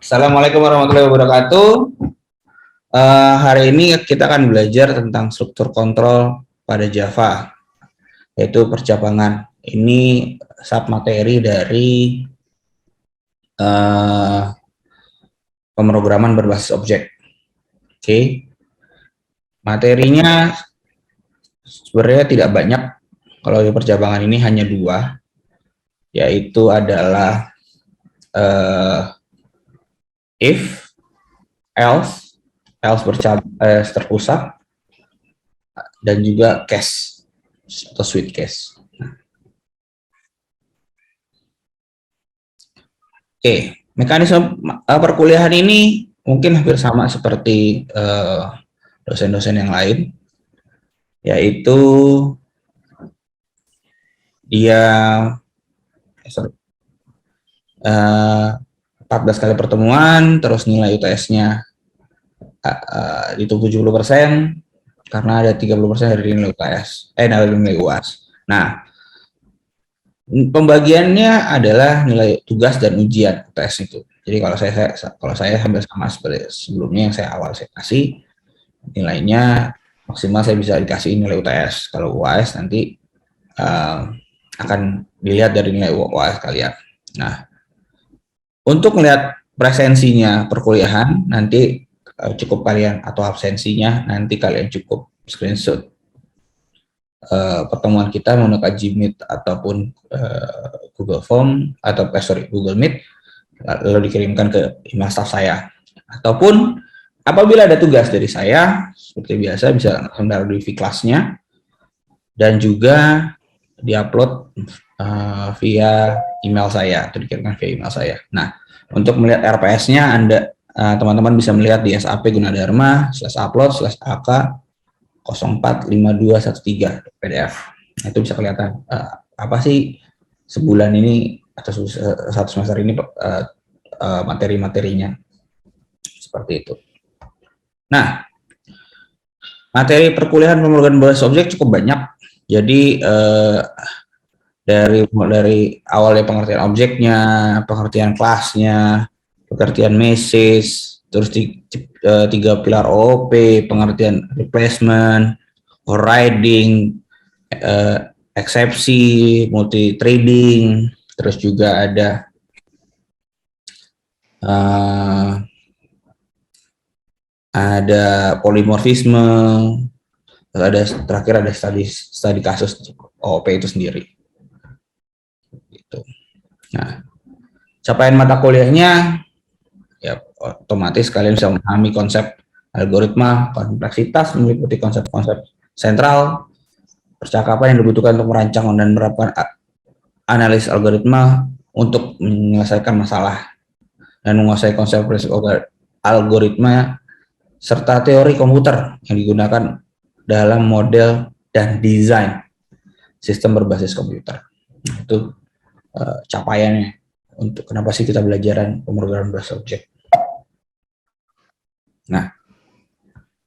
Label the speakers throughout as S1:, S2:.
S1: Assalamualaikum warahmatullahi wabarakatuh. Hari ini kita akan belajar tentang struktur kontrol pada Java, yaitu percabangan. Ini submateri dari pemrograman berbasis objek. Oke, materinya sebenarnya tidak banyak. Kalau di percabangan ini hanya dua, yaitu adalah if, else terpusat, dan juga case atau switch case. Oke, mekanisme perkuliahan ini mungkin hampir sama seperti dosen-dosen yang lain, yaitu dia 14 kali pertemuan, terus nilai UTS-nya itu 70%, karena ada 30% dari nilai UTS, dari nilai UAS. Nah, pembagiannya adalah nilai tugas dan ujian UTS itu. Jadi kalau saya hampir sama seperti sebelumnya yang awal saya kasih, nilainya maksimal saya bisa dikasih nilai UTS. Kalau UAS nanti akan dilihat dari nilai UAS kalian. Nah, untuk melihat presensinya perkuliahan nanti cukup kalian, atau absensinya nanti kalian cukup screenshot pertemuan kita menggunakan Gmeet ataupun Google Form atau Google Meet, lalu dikirimkan ke email staff saya. Ataupun apabila ada tugas dari saya, seperti biasa bisa langsung di kelasnya dan juga diupload via email saya atau dikirimkan via email saya. Nah, untuk melihat RPS-nya teman-teman bisa melihat di SAP Gunadarma/upload/AK 045213 PDF. Nah, itu bisa kelihatan apa sih sebulan ini atau satu semester ini materi-materinya seperti itu. Nah, materi perkuliahan pemrograman berbasis objek cukup banyak. Jadi dari awalnya pengertian objeknya, pengertian kelasnya, pengertian message, terus 3 pilar OOP, pengertian replacement, overriding, eksepsi, multi trading, terus juga ada polimorfisme, terakhir ada studi kasus OOP itu sendiri. Gitu. Nah, capaian mata kuliahnya ya otomatis kalian bisa memahami konsep algoritma, kompleksitas, meliputi konsep-konsep sentral, percakapan yang dibutuhkan untuk merancang dan menerapkan analis algoritma untuk menyelesaikan masalah, dan menguasai konsep prinsip algoritma serta teori komputer yang digunakan dalam model dan desain sistem berbasis komputer. Nah, itu capaiannya untuk kenapa sih kita belajaran pemrograman berbasis objek. Nah,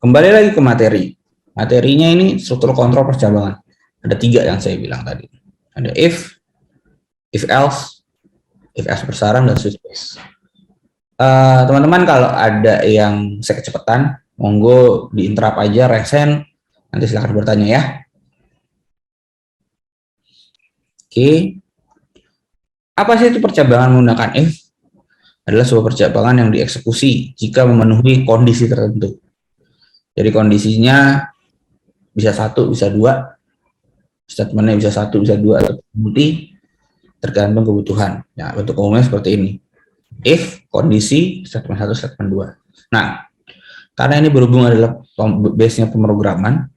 S1: kembali lagi ke materi. Materinya ini struktur kontrol percabangan. Ada 3 yang saya bilang tadi. Ada if else bersarang, dan switch case. Teman-teman kalau ada yang saya kecepatan, monggo diinterrupt aja, resen, nanti silahkan bertanya ya. Oke. Apa sih itu percabangan menggunakan if? Adalah sebuah percabangan yang dieksekusi jika memenuhi kondisi tertentu. Jadi kondisinya bisa 1, bisa 2, statementnya bisa 1, bisa 2, atau multi, tergantung kebutuhan. Nah, bentuk umumnya seperti ini. If, kondisi, statement 1, statement 2. Nah, karena ini berhubung adalah base-nya pemrograman,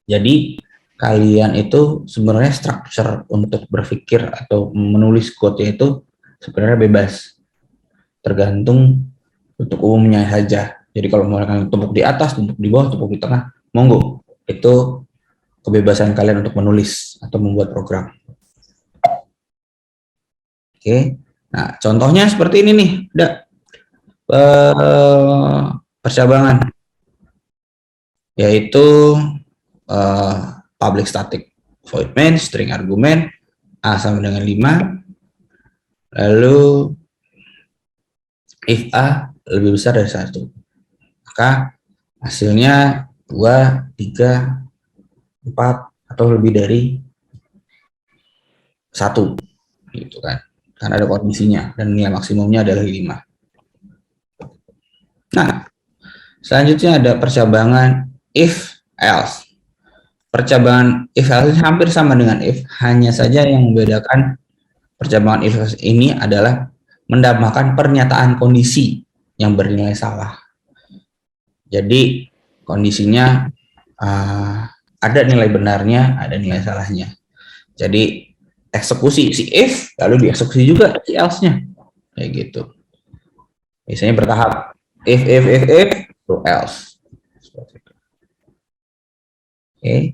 S1: jadi kalian itu sebenarnya structure untuk berpikir atau menulis code-nya itu sebenarnya bebas, tergantung bentuk umumnya saja. Jadi kalau mau kalian tumpuk di atas, tumpuk di bawah, tumpuk di tengah, monggo. Itu kebebasan kalian untuk menulis atau membuat program. Oke. Nah, contohnya seperti ini nih, ada percabangan, yaitu public static void main, string argumen A sama dengan 5, lalu if A lebih besar dari 1, maka hasilnya 2, 3, 4 atau lebih dari 1 gitu kan, karena ada kondisinya dan nilai maksimumnya adalah 5. Nah, selanjutnya ada percabangan if else. Percabangan if else hampir sama dengan if, hanya saja yang membedakan percabangan if else ini adalah menambahkan pernyataan kondisi yang bernilai salah. Jadi kondisinya ada nilai benarnya, ada nilai salahnya. Jadi eksekusi si if lalu dieksekusi juga si else-nya kayak gitu. Biasanya bertahap, if to else. Oke.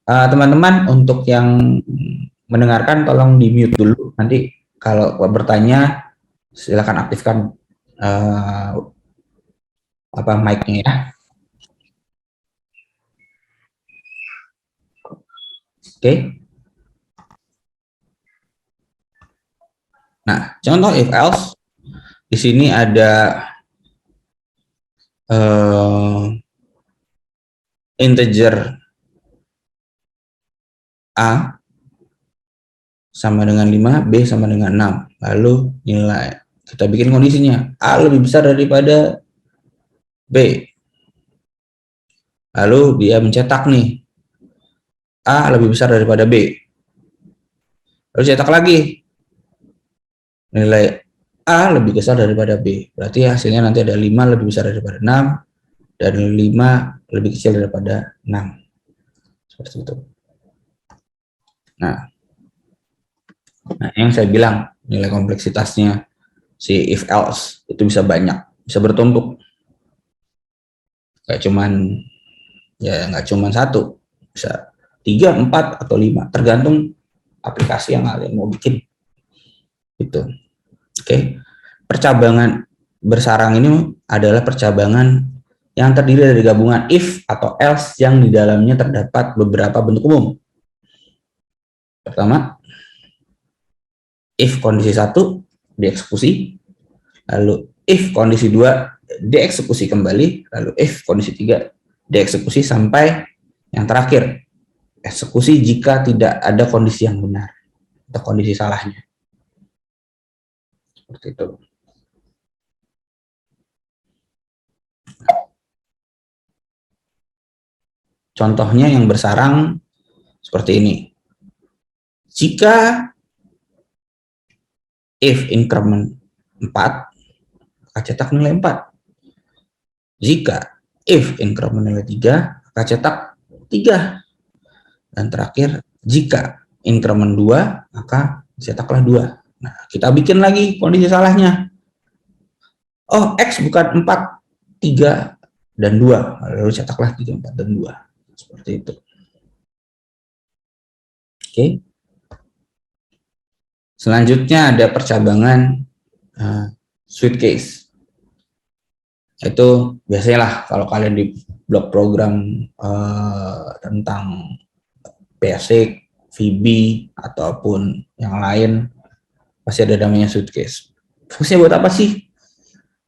S1: Teman-teman untuk yang mendengarkan tolong di mute dulu, nanti kalau bertanya silakan aktifkan mic-nya ya. Oke. Nah, contoh if else di sini ada integer A sama dengan 5, B sama dengan 6. Lalu nilai, kita bikin kondisinya, A lebih besar daripada B. Lalu dia mencetak nih, A lebih besar daripada B. Lalu cetak lagi, nilai A lebih besar daripada B. Berarti hasilnya nanti ada 5 lebih besar daripada 6, dan 5 lebih kecil daripada 6. Seperti itu. Nah, yang saya bilang nilai kompleksitasnya si if else itu bisa banyak, bisa bertumpuk. Nggak cuman satu, bisa 3, 4 atau 5, tergantung aplikasi yang kalian mau bikin. Gitu. Oke. Percabangan bersarang ini adalah percabangan yang terdiri dari gabungan if atau else yang di dalamnya terdapat beberapa bentuk umum. Pertama, if kondisi 1 dieksekusi, lalu if kondisi 2 dieksekusi kembali, lalu if kondisi 3 dieksekusi sampai yang terakhir, eksekusi jika tidak ada kondisi yang benar atau kondisi salahnya. Seperti itu. Contohnya yang bersarang seperti ini. Jika if increment 4, maka cetak nilai 4. Jika if increment nilai 3, maka cetak 3. Dan terakhir, jika increment 2, maka cetaklah 2. Nah, kita bikin lagi kondisi salahnya. Oh, X bukan 4, 3, dan 2. Lalu cetaklah 3, 4, dan 2. Seperti itu. Oke. Selanjutnya ada percabangan sweet case. Itu biasanya lah kalau kalian di blok program tentang basic, VB, ataupun yang lain, pasti ada namanya sweet case. Fungsinya buat apa sih?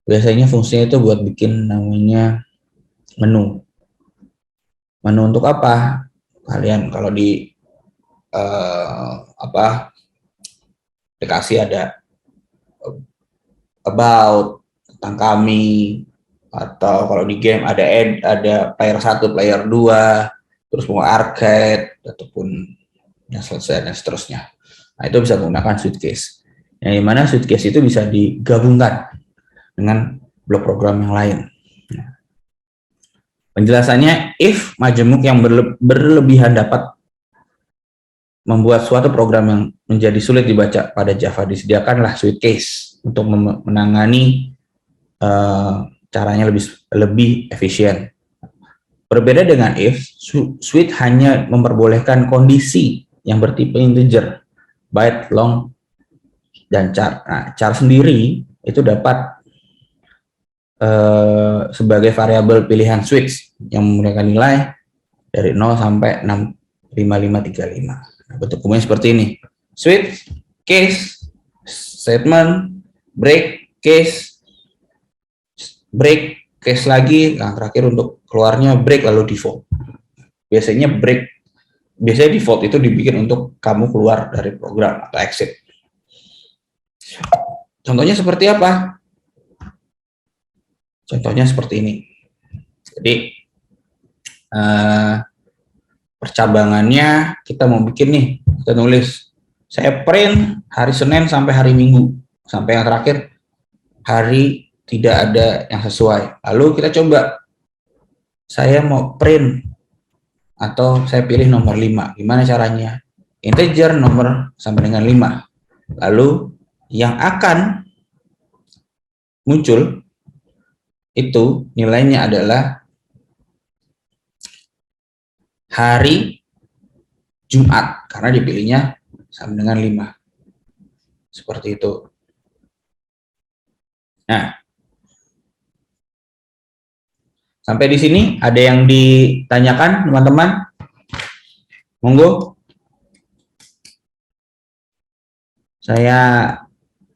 S1: Biasanya fungsinya itu buat bikin namanya menu. Menu untuk apa? Kalian kalau di aplikasi ada about, tentang kami, atau kalau di game ada player 1, player 2, terus mau arcade ataupun yang selesai dan seterusnya. Nah, itu bisa menggunakan sweet case. Yang dimana sweet case itu bisa digabungkan dengan blok program yang lain. Penjelasannya, if majemuk yang berlebihan dapat membuat suatu program yang menjadi sulit dibaca pada Java, disediakanlah sweet case untuk menangani caranya lebih efisien. Berbeda dengan if, sweet hanya memperbolehkan kondisi yang bertipe integer, byte, long, dan char. Nah, char sendiri itu dapat sebagai variabel pilihan switch yang memberikan nilai dari 0 sampai 65535. Nah, bentuk umumnya seperti ini. Switch, case, statement, break, case, break, case lagi, nah terakhir untuk keluarnya break lalu default. Biasanya default itu dibikin untuk kamu keluar dari program atau exit. Contohnya seperti apa? Contohnya seperti ini. Jadi percabangannya kita mau bikin nih, kita nulis saya print hari Senin sampai hari Minggu, sampai yang terakhir hari tidak ada yang sesuai. Lalu kita coba, saya mau print atau saya pilih nomor 5. Gimana caranya? Integer nomor sampai dengan 5. Lalu yang akan muncul itu nilainya adalah hari Jumat karena dipilihnya sama dengan 5. Seperti itu. Nah, sampai di sini ada yang ditanyakan teman-teman? Monggo. Saya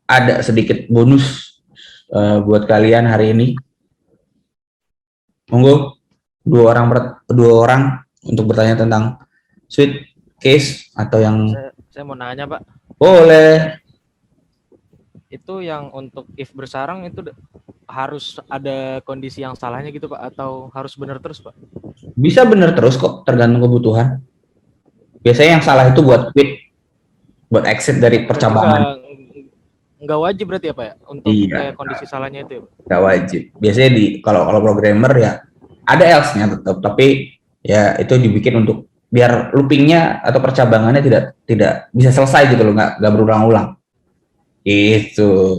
S1: ada sedikit bonus buat kalian hari ini. Monggo, dua orang untuk bertanya tentang switch case atau yang
S2: saya mau nanya, Pak.
S1: Boleh.
S2: Itu yang untuk if bersarang itu harus ada kondisi yang salahnya gitu, Pak, atau harus benar terus, Pak?
S1: Bisa benar terus kok, tergantung kebutuhan. Biasanya yang salah itu buat quit, buat exit dari percabangan.
S2: Nggak wajib berarti ya, Pak, ya? Untuk kayak kondisi salahnya itu ya, Pak?
S1: Nggak wajib. Biasanya kalau programmer ya ada else-nya tetap, tapi ya itu dibikin untuk biar loopingnya atau percabangannya tidak bisa selesai gitu loh, nggak berulang-ulang. Itu.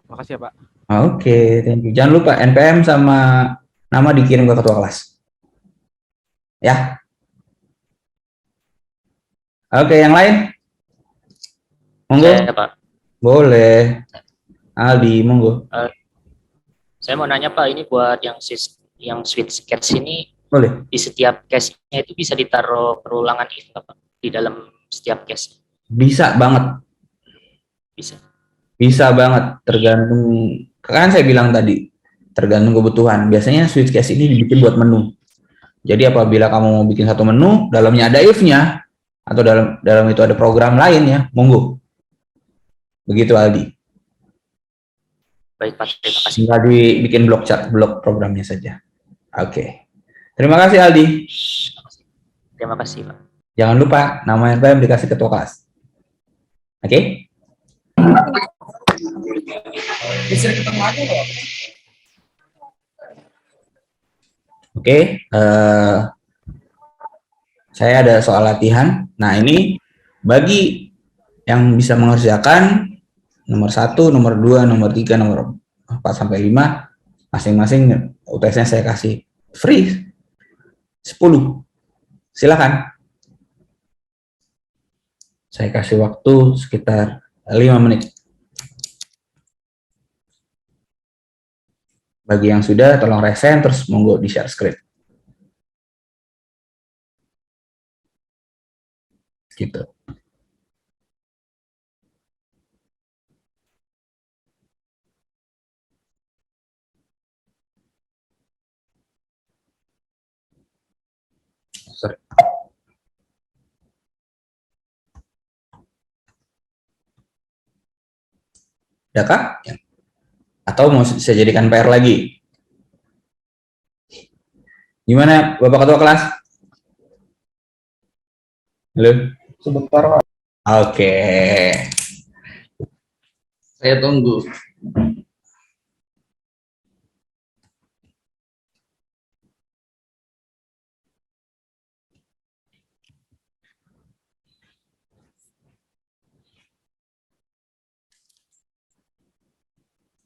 S2: Makasih ya, Pak.
S1: Oke, thank you. Jangan lupa NPM sama nama dikirim ke ketua kelas. Ya. Oke, yang lain? Monggo.
S3: Saya, Pak.
S1: Boleh. Aldi, monggo.
S3: Saya mau nanya, Pak, ini buat yang switch case ini,
S1: boleh.
S3: Di setiap case-nya itu bisa ditaruh perulangan if nggak, Pak? Di dalam setiap case?
S1: Bisa banget. Bisa banget, tergantung, kan saya bilang tadi, tergantung kebutuhan. Biasanya switch case ini dibikin buat menu. Jadi apabila kamu mau bikin satu menu, dalamnya ada if-nya, atau dalam itu ada program lain ya, monggo. Begitu Aldi.
S3: Baik, Pak, terima kasih.
S1: Tinggal dibikin blok programnya saja. Oke. Terima kasih Aldi.
S3: Terima kasih, Pak.
S1: Jangan lupa nama NPM dikasih ketua kelas. Oke? Bisa ketemu aja loh. Oke, saya ada soal latihan. Nah, ini bagi yang bisa mengerjakan nomor 1, nomor 2, nomor 3, nomor 4 sampai 5, masing-masing UTS-nya saya kasih free 10. Silakan. Saya kasih waktu sekitar 5 menit. Bagi yang sudah, tolong resen, terus monggo di share screen. Gitu. Sorry. Ya Kak? Atau mau saya jadikan PR lagi? Gimana Bapak Ketua Kelas? Halo? Sebentar Pak. Oke. Saya tunggu.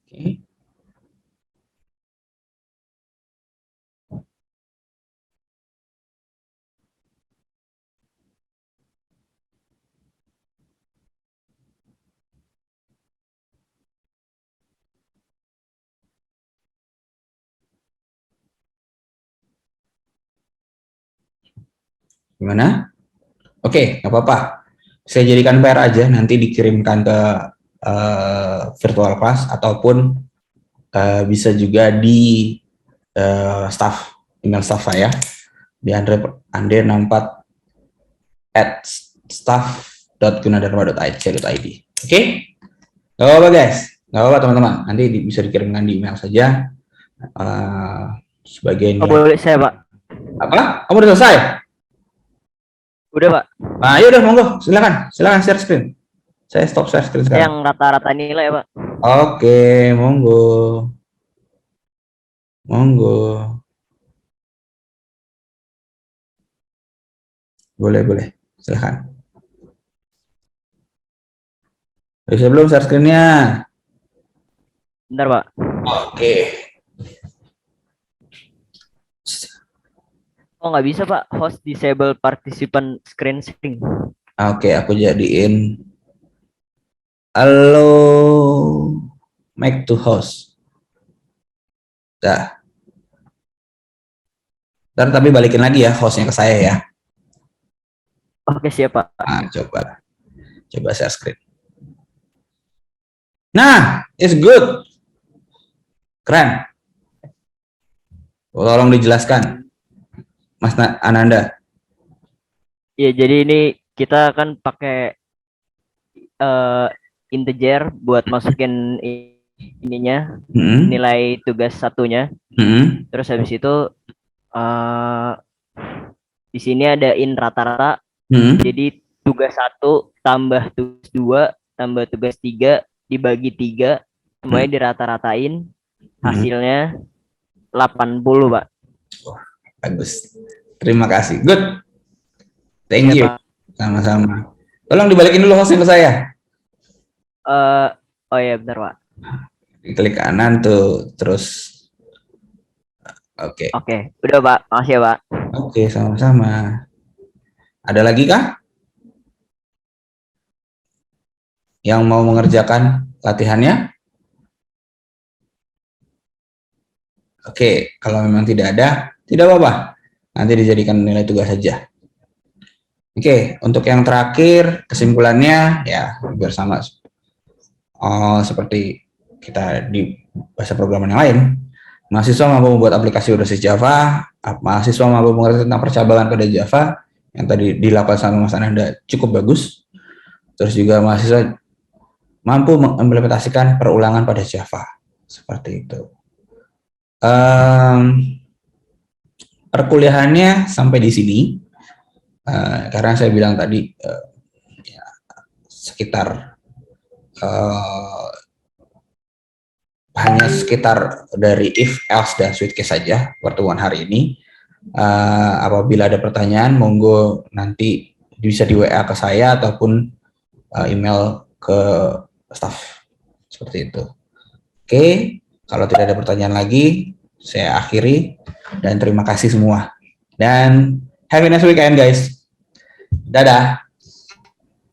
S1: Oke. Gimana? Oke, nggak apa-apa. Saya jadikan PR aja, nanti dikirimkan ke virtual class ataupun bisa juga di staff, email staff saya di andre_94@staff.gunadarma.ac.id. Oke? Gak apa-apa guys, gak apa-apa teman-teman. Nanti bisa dikirimkan di email saja. Sebagai nilai.
S4: Boleh saya, Pak.
S1: Apa? Kamu udah selesai?
S4: Udah, Pak.
S1: Nah, yaudah monggo, silakan share screen. Saya stop share screen sekarang.
S4: Yang rata-rata nilai, Pak.
S1: Oke, monggo. Boleh, silakan. Bisa belum share screen-nya?
S4: Bentar, Pak.
S1: Oke.
S4: Oh, nggak bisa, Pak. Host disable participant screen sharing.
S1: Oke, aku jadiin halo make to host. Dah. Ntar tapi balikin lagi ya hostnya ke saya ya.
S4: Oke, siap, Pak.
S1: Nah, coba share screen. Nah, it's good. Keren. Tolong dijelaskan, Mas Ananda.
S4: Iya, jadi ini kita akan pakai integer buat masukin ininya, nilai tugas satunya. Terus habis itu di sini ada in rata-rata. Jadi tugas 1 tambah tugas 2 tambah tugas 3 dibagi 3, semuanya dirata-ratain, hasilnya 80, Pak.
S1: Bagus. Terima kasih. Good. Thank you.
S4: Pak.
S1: Sama-sama. Tolong dibalikin dulu hostnya ke saya.
S4: Oh ya, bentar, Pak.
S1: Klik kanan tuh, terus. Oke.
S4: Oke, udah, Pak. Makasih ya, Pak.
S1: Oke, sama-sama. Ada lagi kah yang mau mengerjakan latihannya? Oke, kalau memang tidak ada, tidak apa-apa. Nanti dijadikan nilai tugas saja. Oke, untuk yang terakhir, kesimpulannya ya biar sama seperti kita di bahasa programan yang lain. Mahasiswa mampu membuat aplikasi berbasis Java, mahasiswa mampu mengerti tentang percabalan pada Java, yang tadi dilakukan sama Mas Ananda cukup bagus. Terus juga mahasiswa mampu mengimplementasikan perulangan pada Java, seperti itu. Perkuliahannya sampai di sini, karena saya bilang tadi ya, sekitar hanya sekitar dari if, else, dan switch case saja pertemuan hari ini. Apabila ada pertanyaan, monggo nanti bisa di WA ke saya ataupun email ke staff, seperti itu. Oke, kalau tidak ada pertanyaan lagi, saya akhiri dan terima kasih semua. Dan have a nice weekend guys. Dadah.